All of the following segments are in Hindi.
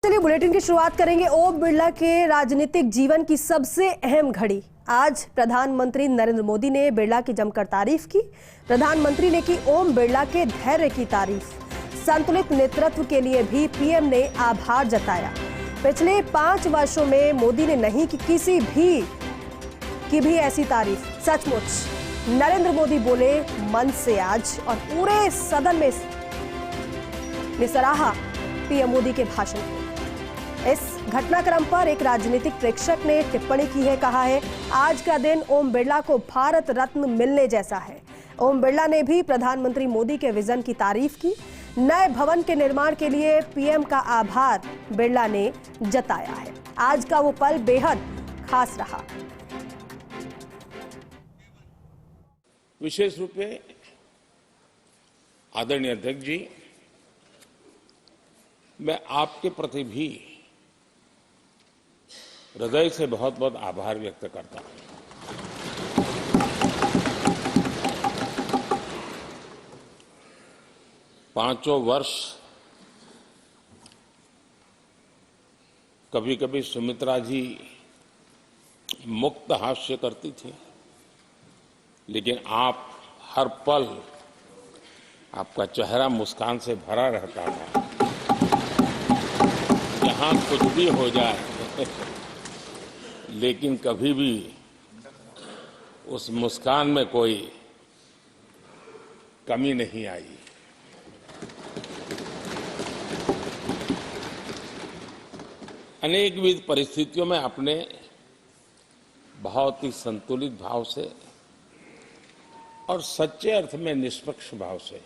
चलिए बुलेटिन की शुरुआत करेंगे ओम बिरला के राजनीतिक जीवन की सबसे अहम घड़ी। आज प्रधानमंत्री नरेंद्र मोदी ने बिरला की जमकर तारीफ की। प्रधानमंत्री ने की ओम बिरला के धैर्य की तारीफ। संतुलित नेतृत्व के लिए भी पीएम ने आभार जताया। पिछले 5 वर्षों में मोदी ने नहीं की किसी भी ऐसी तारीफ। सचमुच नरेंद्र मोदी बोले मन से आज, और पूरे सदन में सराहा पीएम मोदी के भाषण को। इस घटनाक्रम पर एक राजनीतिक प्रेक्षक ने टिप्पणी की है, कहा है आज का दिन ओम बिरला को भारत रत्न मिलने जैसा है। ओम बिरला ने भी प्रधानमंत्री मोदी के विजन की तारीफ की। नए भवन के निर्माण के लिए पीएम का आभार बिरला ने जताया है। आज का वो पल बेहद खास रहा। विशेष रूप से आदरणीय अध्यक्ष जी, मैं आपके प्रति भी हृदय से बहुत बहुत आभार व्यक्त करता हूं। पांचों वर्ष कभी कभी सुमित्रा जी मुक्त हास्य करती थी, लेकिन आप हर पल आपका चेहरा मुस्कान से भरा रहता था। जहां कुछ भी हो जाए लेकिन कभी भी उस मुस्कान में कोई कमी नहीं आई। अनेकविध परिस्थितियों में आपने बहुत ही संतुलित भाव से और सच्चे अर्थ में निष्पक्ष भाव से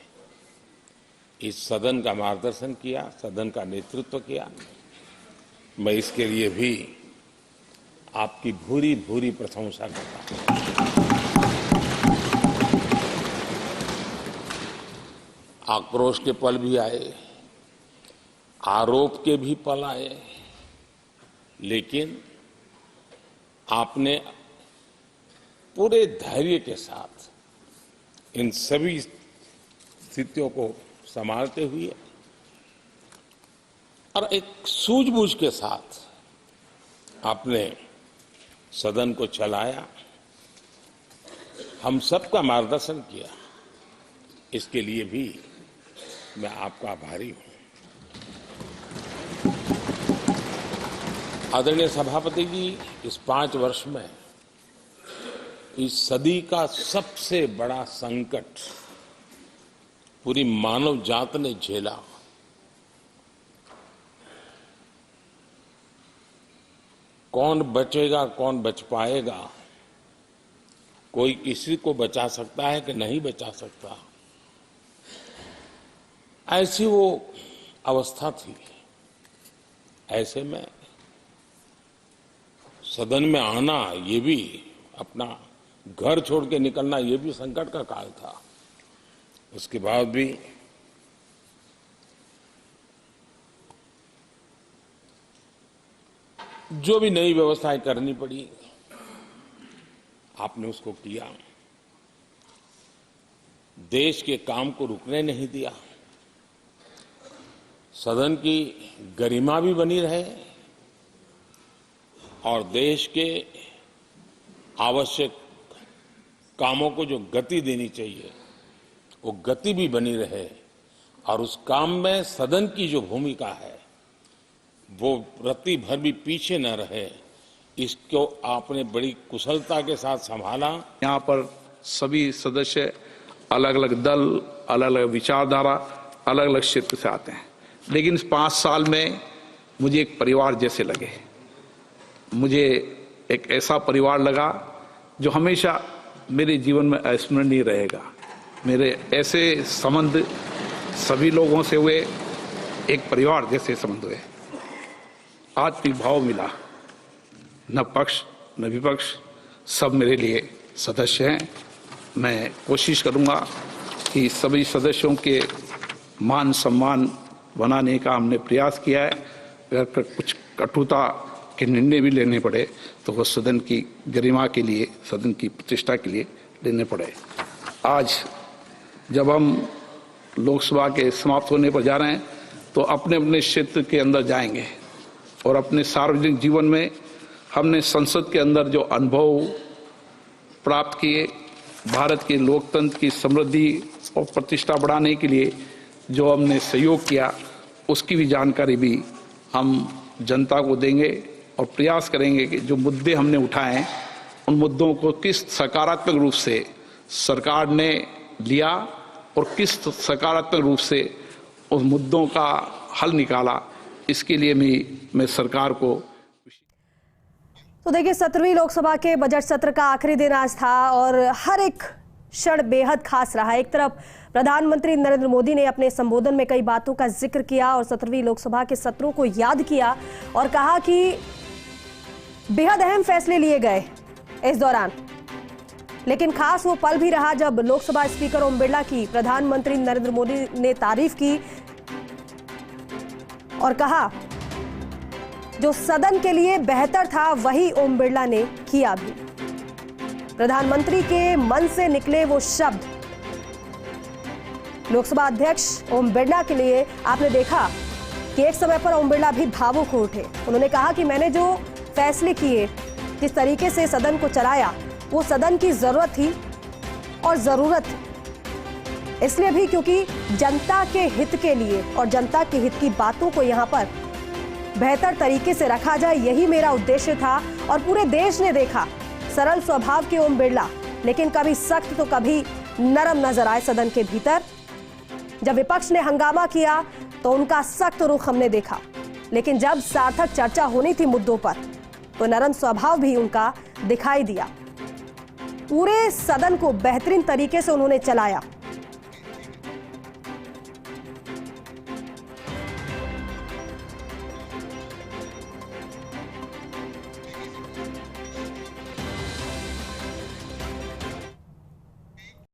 इस सदन का मार्गदर्शन किया, सदन का नेतृत्व किया। मैं इसके लिए भी आपकी भूरी भूरी प्रशंसा करता हूं। आक्रोश के पल भी आए, आरोप के भी पल आए, लेकिन आपने पूरे धैर्य के साथ इन सभी स्थितियों को संभालते हुए और एक सूझबूझ के साथ आपने सदन को चलाया, हम सबका मार्गदर्शन किया। इसके लिए भी मैं आपका आभारी हूं। आदरणीय सभापति जी, इस 5 वर्ष में इस सदी का सबसे बड़ा संकट पूरी मानव जात ने झेला। कौन बचेगा, कौन बच पाएगा, कोई किसी को बचा सकता है कि नहीं बचा सकता, ऐसी वो अवस्था थी। ऐसे में सदन में आना, ये भी अपना घर छोड़ के निकलना, ये भी संकट का काल था। उसके बाद भी जो भी नई व्यवस्थाएं करनी पड़ी, आपने उसको किया। देश के काम को रुकने नहीं दिया। सदन की गरिमा भी बनी रहे और देश के आवश्यक कामों को जो गति देनी चाहिए, वो गति भी बनी रहे। और उस काम में सदन की जो भूमिका है, वो रत्ती भर भी पीछे न रहे, इसको आपने बड़ी कुशलता के साथ संभाला। यहाँ पर सभी सदस्य अलग अलग दल, अलग अलग विचारधारा, अलग अलग क्षेत्र से आते हैं, लेकिन इस 5 साल में मुझे एक परिवार जैसे लगे। मुझे एक ऐसा परिवार लगा जो हमेशा मेरे जीवन में अविस्मरणीय रहेगा। मेरे ऐसे संबंध सभी लोगों से हुए, एक परिवार जैसे संबंध हुए। आत्मिक भाव मिला, न पक्ष न विपक्ष, सब मेरे लिए सदस्य हैं। मैं कोशिश करूंगा कि सभी सदस्यों के मान सम्मान बनाने का हमने प्रयास किया है। अगर कुछ कटुता के निर्णय भी लेने पड़े तो वो सदन की गरिमा के लिए, सदन की प्रतिष्ठा के लिए लेने पड़े। आज जब हम लोकसभा के समाप्त होने पर जा रहे हैं तो अपने अपने क्षेत्र के अंदर जाएंगे। और अपने सार्वजनिक जीवन में हमने संसद के अंदर जो अनुभव प्राप्त किए, भारत के लोकतंत्र की समृद्धि और प्रतिष्ठा बढ़ाने के लिए जो हमने सहयोग किया, उसकी भी जानकारी भी हम जनता को देंगे और प्रयास करेंगे कि जो मुद्दे हमने उठाए हैं उन मुद्दों को किस सकारात्मक रूप से सरकार ने लिया और किस सकारात्मक रूप से उस मुद्दों का हल निकाला, इसके लिए भी मैं सरकार को। तो देखिए, 17वीं लोकसभा के बजट सत्र का आखिरी दिन आज था और हर एक क्षण बेहद खास रहा। एक तरफ प्रधानमंत्री नरेंद्र मोदी ने अपने संबोधन में कई बातों का जिक्र किया और 17वीं लोकसभा के सत्रों को याद किया और कहा कि बेहद अहम फैसले लिए गए इस दौरान। लेकिन खास वो पल भी रहा जब लोकसभा स्पीकर ओम बिरला की प्रधानमंत्री नरेंद्र मोदी ने तारीफ की और कहा जो सदन के लिए बेहतर था वही ओम बिरला ने किया भी। प्रधानमंत्री के मन से निकले वो शब्द लोकसभा अध्यक्ष ओम बिरला के लिए आपने देखा कि एक समय पर ओम बिरला भी भावुक हो उठे। उन्होंने कहा कि मैंने जो फैसले किए, जिस तरीके से सदन को चलाया, वो सदन की जरूरत थी और जरूरत थी इसलिए भी क्योंकि जनता के हित के लिए और जनता के हित की बातों को यहाँ पर बेहतर तरीके से रखा जाए, यही मेरा उद्देश्य था। और पूरे देश ने देखा सरल स्वभाव के ओम बिरला, लेकिन कभी सख्त तो कभी नरम नजर आए सदन के भीतर। जब विपक्ष ने हंगामा किया तो उनका सख्त रुख हमने देखा, लेकिन जब सार्थक चर्चा होनी थी मुद्दों पर तो नरम स्वभाव भी उनका दिखाई दिया। पूरे सदन को बेहतरीन तरीके से उन्होंने चलाया।